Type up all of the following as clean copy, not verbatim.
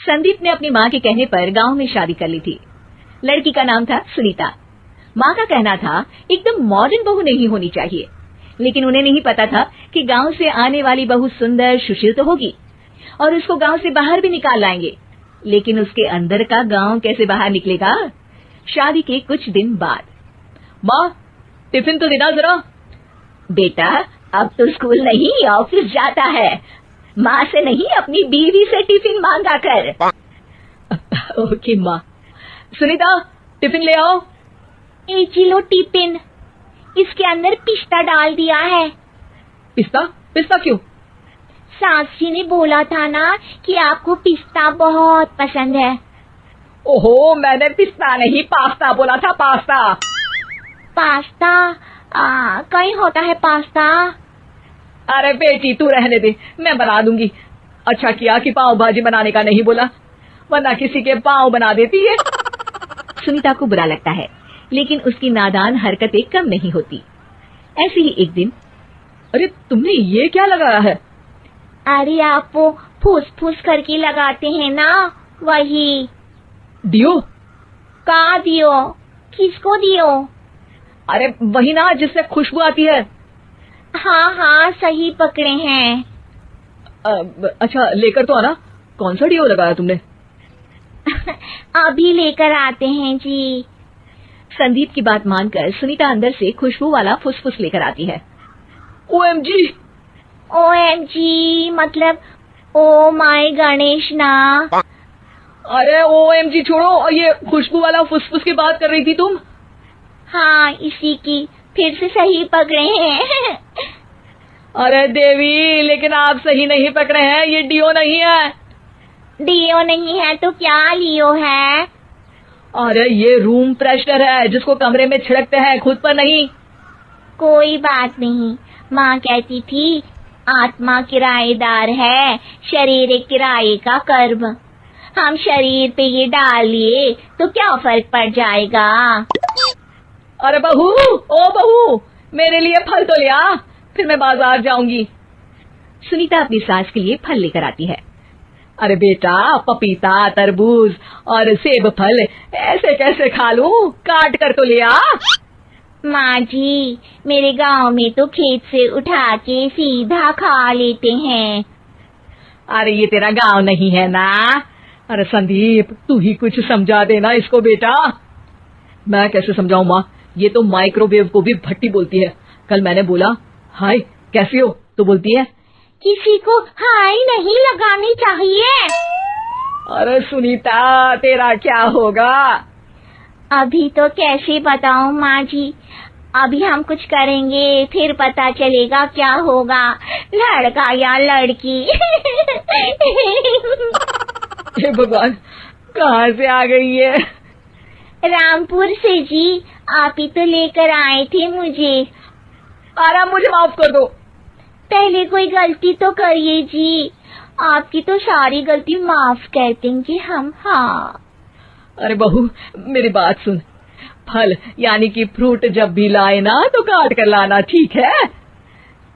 संदीप ने अपनी माँ के कहने पर गांव में शादी कर ली थी। लड़की का नाम था सुनीता। माँ का कहना था एकदम मॉडर्न बहू नहीं होनी चाहिए, लेकिन उन्हें नहीं पता था कि गांव से आने वाली बहू सुंदर सुशील तो होगी और उसको गांव से बाहर भी निकाल लाएंगे, लेकिन उसके अंदर का गांव कैसे बाहर निकलेगा। शादी के कुछ दिन बाद, माँ टिफिन तो देना जरा। बेटा अब तो स्कूल नहीं ऑफिस जाता है, माँ से नहीं अपनी बीवी से टिफिन मांगा कर। ओके माँ। सुनीता टिफिन ले आओ। 1 किलो टिफिन, इसके अंदर पिस्ता डाल दिया है। पिस्ता? पिस्ता क्यों? सास जी ने बोला था ना कि आपको पिस्ता बहुत पसंद है। ओहो, मैंने पिस्ता नहीं पास्ता बोला था, पास्ता। पास्ता? कहीं होता है पास्ता? अरे बेटी तू रहने दे, मैं बना दूंगी। अच्छा किया कि पाव भाजी बनाने का नहीं बोला, वरना किसी के पाव बना देती है। सुनीता को बुरा लगता है, लेकिन उसकी नादान हरकतें कम नहीं होती। ऐसे ही एक दिन, अरे तुमने ये क्या लगाया है? अरे आप वो फूस फूस करके लगाते हैं ना, वही। दियो? का दियो? किसको दियो? अरे वही ना जिससे खुशबू आती है। हाँ हाँ सही पकड़े हैं। अच्छा लेकर तो आना। कौन सा डियो लगाया तुमने? अभी लेकर आते हैं जी। संदीप की बात मानकर सुनीता अंदर से खुशबू वाला फुसफुस लेकर आती है। OMG! OMG मतलब ओ माय गणेश ना। अरे OMG छोड़ो, और ये खुशबू वाला फुसफुस की बात कर रही थी तुम? हाँ इसी की, फिर से सही पकड़े हैं। अरे देवी, लेकिन आप सही नहीं पकड़े हैं, ये डियो नहीं है। डियो नहीं है तो क्या लियो है? अरे ये रूम फ्रेशनर है, जिसको कमरे में छिड़कते हैं, खुद पर नहीं। कोई बात नहीं, माँ कहती थी आत्मा किराएदार है, शरीर एक किराए का कर्म। हम शरीर पे ये डाल लिए तो क्या फर्क पड़ जाएगा। अरे बहू, ओ बहू, मेरे लिए फल तो ले आ, फिर मैं बाजार जाऊंगी। सुनीता अपनी सास के लिए फल लेकर आती है। अरे बेटा, पपीता, तरबूज और सेब फल ऐसे कैसे खा लूं? काट कर तो ले आ। माँ जी, मेरे गांव में तो खेत से उठा के सीधा खा लेते हैं। अरे ये तेरा गांव नहीं है ना। अरे संदीप, तू ही कुछ समझा देना इसको बेटा। मैं कैसे समझाऊं माँ, ये तो माइक्रोवेव को भी भट्टी बोलती है। कल मैंने बोला हाय कैसी हो, तो बोलती है किसी को हाय नहीं लगानी चाहिए। अरे सुनीता, तेरा क्या होगा? अभी तो कैसे बताऊं माँ जी, अभी हम कुछ करेंगे फिर पता चलेगा क्या होगा, लड़का या लड़की। हे भगवान, कहाँ से आ गई है? रामपुर से जी, आप ही तो लेकर आए थे मुझे। आराम, मुझे माफ कर दो। पहले कोई गलती तो करिए जी, आपकी तो सारी गलती माफ कर देंगे हम। हाँ अरे बहू, मेरी बात सुन, फल यानी कि फ्रूट जब भी लाए ना तो काट कर लाना, ठीक है?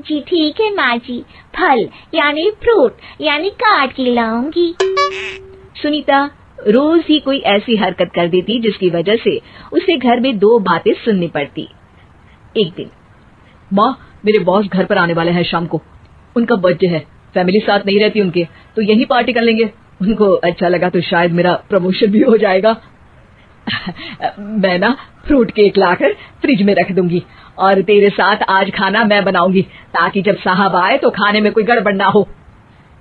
जी ठीक है माँ जी, फल यानी फ्रूट यानी काट के लाऊंगी। सुनीता रोज ही कोई ऐसी हरकत कर देती जिसकी वजह से उसे घर में 2 बातें सुननी पड़ती। एक दिन, माँ मेरे बॉस घर पर आने वाले हैं शाम को, उनका बर्थडे है, फैमिली साथ नहीं रहती उनके, तो यही पार्टी कर लेंगे। उनको अच्छा लगा तो शायद मेरा प्रमोशन भी हो जाएगा। मैं ना फ्रूट केक लाकर फ्रिज में रख दूंगी और तेरे साथ आज खाना मैं बनाऊंगी, ताकि जब साहब आए तो खाने में कोई गड़बड़ ना हो।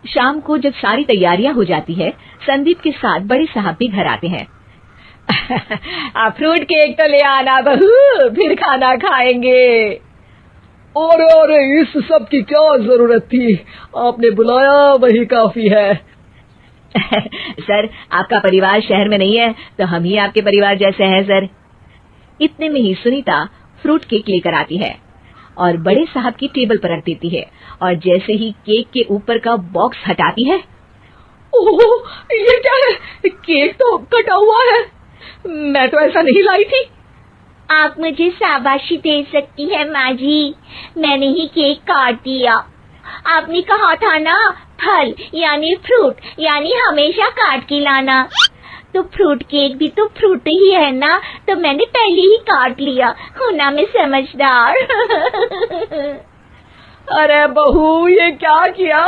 शाम को जब सारी तैयारियां हो जाती है, संदीप के साथ बड़े साहब भी घर आते हैं। आप फ्रूट केक तो ले आना बहू, फिर खाना खाएंगे। और इस सब की क्या जरूरत थी, आपने बुलाया वही काफी है। सर, आपका परिवार शहर में नहीं है तो हम ही आपके परिवार जैसे हैं सर। इतने में ही सुनीता फ्रूट केक लेकर आती है और बड़े साहब की टेबल पर रख देती है, और जैसे ही केक के ऊपर का बॉक्स हटाती है, ओह ये क्या है, केक तो कटा हुआ है, मैं तो ऐसा नहीं लाई थी। आप मुझे शाबाशी दे सकती है माँ जी, मैंने ही केक काट दिया। आपने कहा था ना, फल यानी फ्रूट यानी हमेशा काट के लाना। तो फ्रूट केक भी तो फ्रूट ही है ना, तो मैंने पहले ही काट लिया। हूं ना मैं समझदार। अरे बहू, ये क्या किया?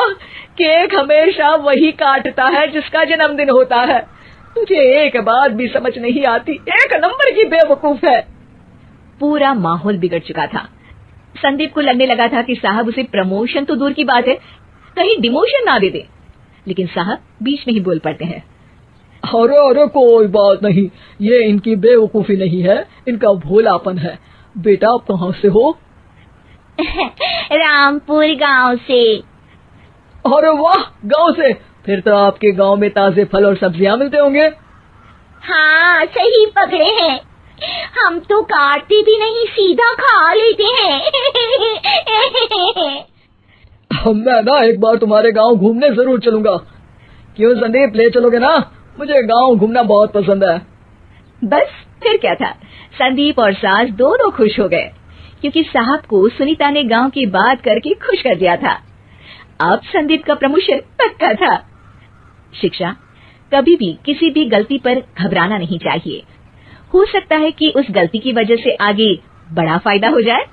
केक हमेशा वही काटता है जिसका जन्मदिन होता है। तुझे एक बात भी समझ नहीं आती, एक नंबर की बेवकूफ है। पूरा माहौल बिगड़ चुका था। संदीप को लगने लगा था कि साहब उसे प्रमोशन तो दूर की बात है, कहीं डिमोशन ना दे दे। लेकिन साहब बीच में ही बोल पड़ते हैं। अरे अरे कोई बात नहीं, ये इनकी बेवकूफी नहीं है, इनका भोलापन है। बेटा आप कहाँ से हो? रामपुर गांव से। अरे वाह, गांव से? फिर तो आपके गांव में ताजे फल और सब्जियां मिलते होंगे। हाँ सही पकड़े हैं, हम तो काटते भी नहीं, सीधा खा लेते हैं। मैं ना एक बार तुम्हारे गांव घूमने जरूर चलूंगा। क्यों संदीप, ले चलोगे ना? मुझे गांव घूमना बहुत पसंद है। बस फिर क्या था, संदीप और सास दोनों खुश हो गए, क्योंकि साहब को सुनीता ने गांव की बात करके खुश कर दिया था। अब संदीप का प्रमोशन पक्का था। शिक्षा, कभी भी किसी भी गलती पर घबराना नहीं चाहिए। हो सकता है कि उस गलती की वजह से आगे बड़ा फायदा हो जाए।